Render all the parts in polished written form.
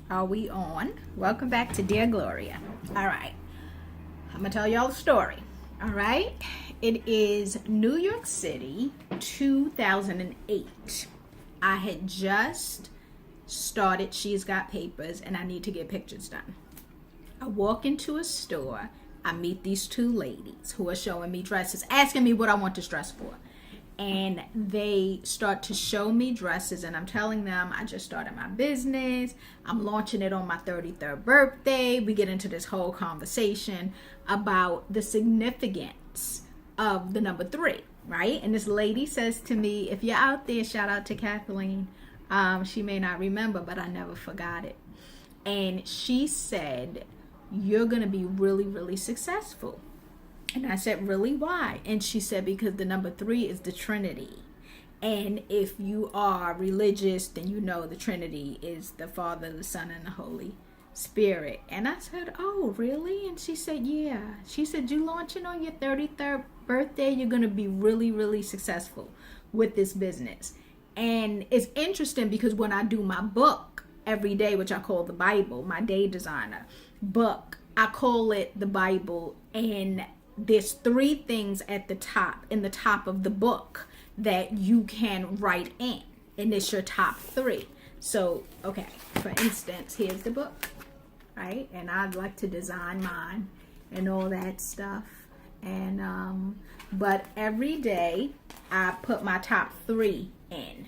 Are we on? Welcome back to Dear Gloria. All right. I'm going to tell y'all a story. All right. It is New York City, 2008. I had just started She's Got Papers and I need to get pictures done. I walk into a store. I meet these two ladies who are showing me dresses, asking me what I want this dress for. And they start to show me dresses, and I'm telling them I just started my business. I'm launching it on my 33rd birthday. We get into this whole conversation about the significance of the number 3, right? And this lady says to me, if you're out there, shout out to Kathleen. She may not remember, but I never forgot it. And she said, you're going to be really, really successful. And I said, really, why? And she said, because the number 3 is the trinity. And if you are religious, then you know the trinity is the Father, the Son, and the Holy Spirit. And I said, oh, really? And she said, yeah. She said, you launching on your 33rd birthday, you're going to be really, really successful with this business. And it's interesting because when I do my book every day, which I call the Bible, my day designer book, I call it the Bible, and there's 3 things at the top, in the top of the book, that you can write in. And it's your top 3. So, okay, for instance, here's the book, right? And I'd like to design mine and all that stuff. And, but every day I put my top 3 in.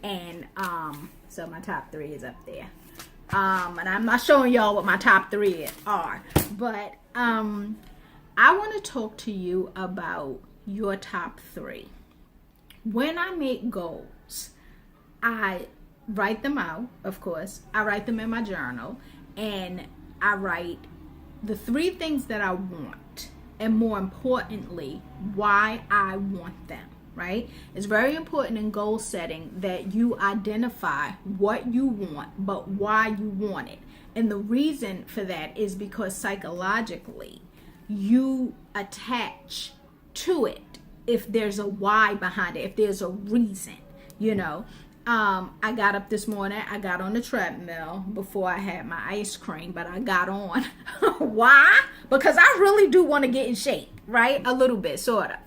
And, so my top 3 is up there. And I'm not showing y'all what my top 3 are, but, I want to talk to you about your top 3. When I make goals, I write them out, of course. I write them in my journal, and I write the 3 things that I want, and more importantly, why I want them, right? It's very important in goal setting that you identify what you want, but why you want it. And the reason for that is because psychologically, you attach to it if there's a why behind it, if there's a reason, you know. I got up this morning, I got on the treadmill before I had my ice cream, but I got on. Why? Because I really do want to get in shape, right? A little bit, sort of.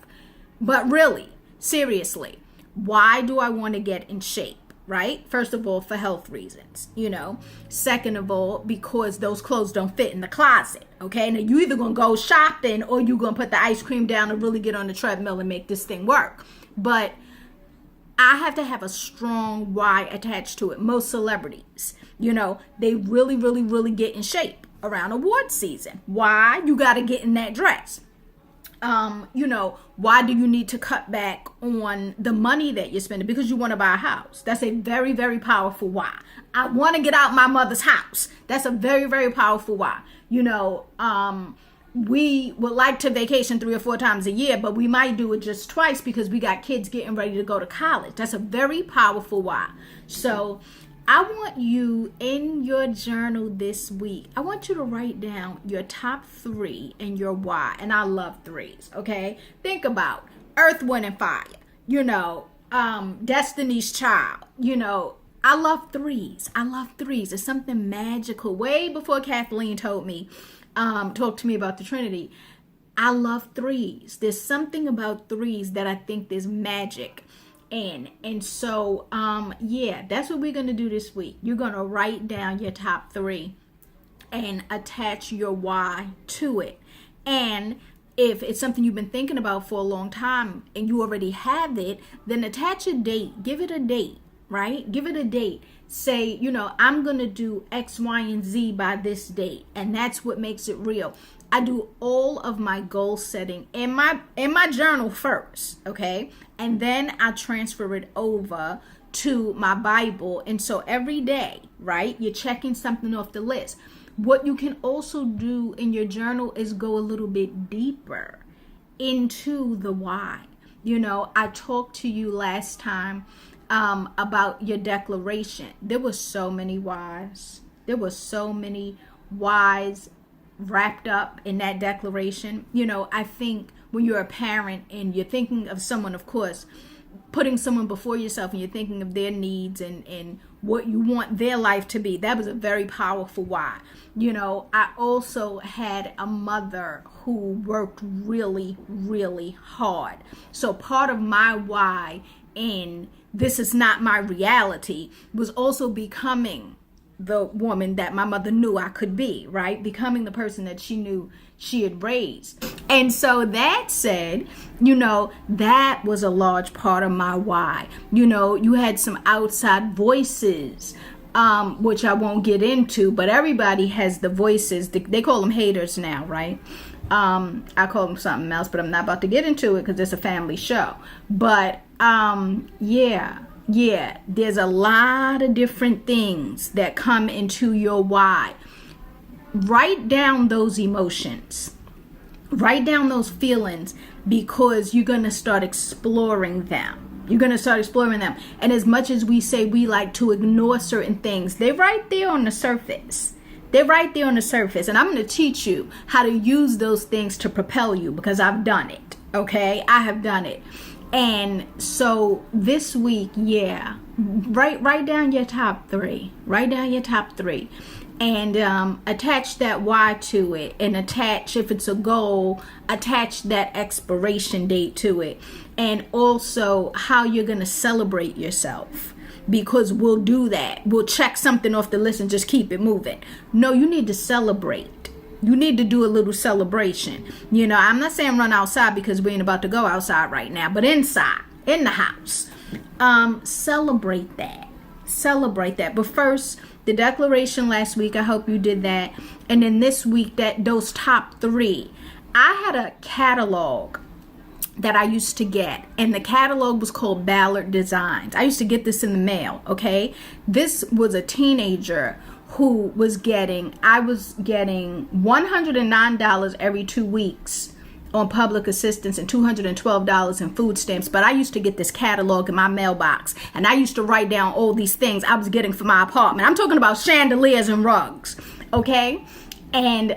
But really, seriously, why do I want to get in shape? Right? First of all, for health reasons, you know. Second of all, because those clothes don't fit in the closet. Okay. Now you either gonna go shopping or you gonna put the ice cream down and really get on the treadmill and make this thing work. But I have to have a strong why attached to it. Most celebrities, you know, they really, really, really get in shape around award season. Why? You got to get in that dress. You know, why do you need to cut back on the money that you're spending? Because you want to buy a house. That's a very, very powerful why. I want to get out my mother's house. That's a very, very powerful why. You know, we would like to vacation 3 or 4 times a year, but we might do it just twice because we got kids getting ready to go to college. That's a very powerful why. So I want you in your journal this week, I want you to write down your top 3 and your why. And I love 3s, okay? Think about Earth, Wind, and Fire. You know, Destiny's Child. You know, I love 3s. I love 3s. It's something magical. Way before Kathleen talked to me about the Trinity. I love 3s. There's something about 3s that I think there's magic in. And so, yeah, that's what we're going to do this week. You're going to write down your top 3 and attach your why to it. And if it's something you've been thinking about for a long time and you already have it, then attach a date. Give it a date, right? Give it a date. Say, you know, I'm going to do X, Y, and Z by this date. And that's what makes it real. I do all of my goal setting in my journal first, okay? And then I transfer it over to my Bible. And so every day, right, you're checking something off the list. What you can also do in your journal is go a little bit deeper into the why. You know, I talked to you last time about your declaration. There were so many whys. There were so many whys wrapped up in that declaration. You know, I think when you're a parent and you're thinking of someone, of course, putting someone before yourself and you're thinking of their needs and what you want their life to be. That was a very powerful why. You know, I also had a mother who worked really, really hard. So part of my why in this is not my reality was also becoming the woman that my mother knew I could be, right? Becoming the person that she knew she had raised. And so that said, you know, that was a large part of my why. You know, you had some outside voices, which I won't get into, but everybody has the voices. They call them haters now, right? I call them something else, but I'm not about to get into it because it's a family show. But yeah, there's a lot of different things that come into your why. Write down those emotions. Write down those feelings, because you're going to start exploring them. You're going to start exploring them. And as much as we say we like to ignore certain things, they're right there on the surface. They're right there on the surface. And I'm going to teach you how to use those things to propel you, because I've done it. Okay? I have done it. And so this week, write down your top 3. Write down your top 3. And attach that why to it, and attach, if it's a goal, attach that expiration date to it, and also how you're going to celebrate yourself, because we'll do that. We'll check something off the list and just keep it moving. No, you need to celebrate. You need to do a little celebration. You know, I'm not saying run outside, because we ain't about to go outside right now, but inside, in the house, celebrate that. Celebrate that. But first, the declaration last week, I hope you did that. And then this week, those top 3. I had a catalog that I used to get, and the catalog was called Ballard Designs. I used to get this in the mail, okay? This was a teenager who was I was getting $109 every 2 weeks on public assistance and $212 in food stamps. But I used to get this catalog in my mailbox, and I used to write down all these things I was getting for my apartment. I'm talking about chandeliers and rugs, okay? And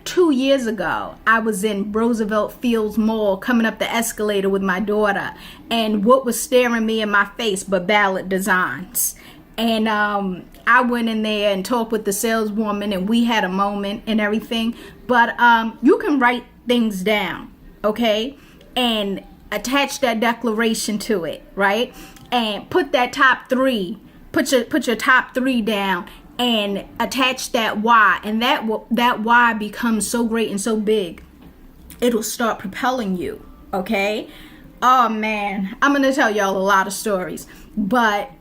2 years ago, I was in Roosevelt Fields Mall coming up the escalator with my daughter, and what was staring me in my face but Ballard Designs. And I went in there and talked with the saleswoman, and we had a moment and everything. But you can write things down, okay, and attach that declaration to it, right? And put that top 3, put your top 3 down, and attach that why. And that why becomes so great and so big, it'll start propelling you, okay? Oh man, I'm gonna tell y'all a lot of stories, but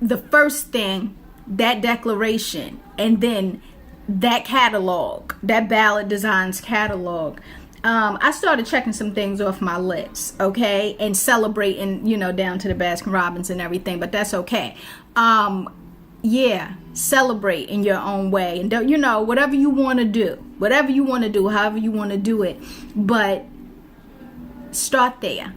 the first thing, that declaration, and then that catalog, that Ballard Designs catalog, I started checking some things off my list, okay, and celebrating, you know, down to the Baskin Robbins and everything, but that's okay. Celebrate in your own way, and don't, you know, whatever you want to do, however you want to do it, but start there.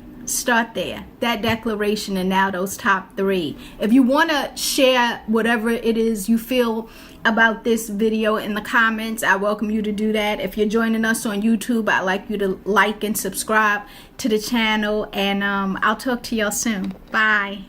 That declaration, and now those top 3. If you want to share whatever it is you feel about this video in the comments, I welcome you to do that. If you're joining us on YouTube, I'd like you to like and subscribe to the channel, and I'll talk to y'all soon. Bye.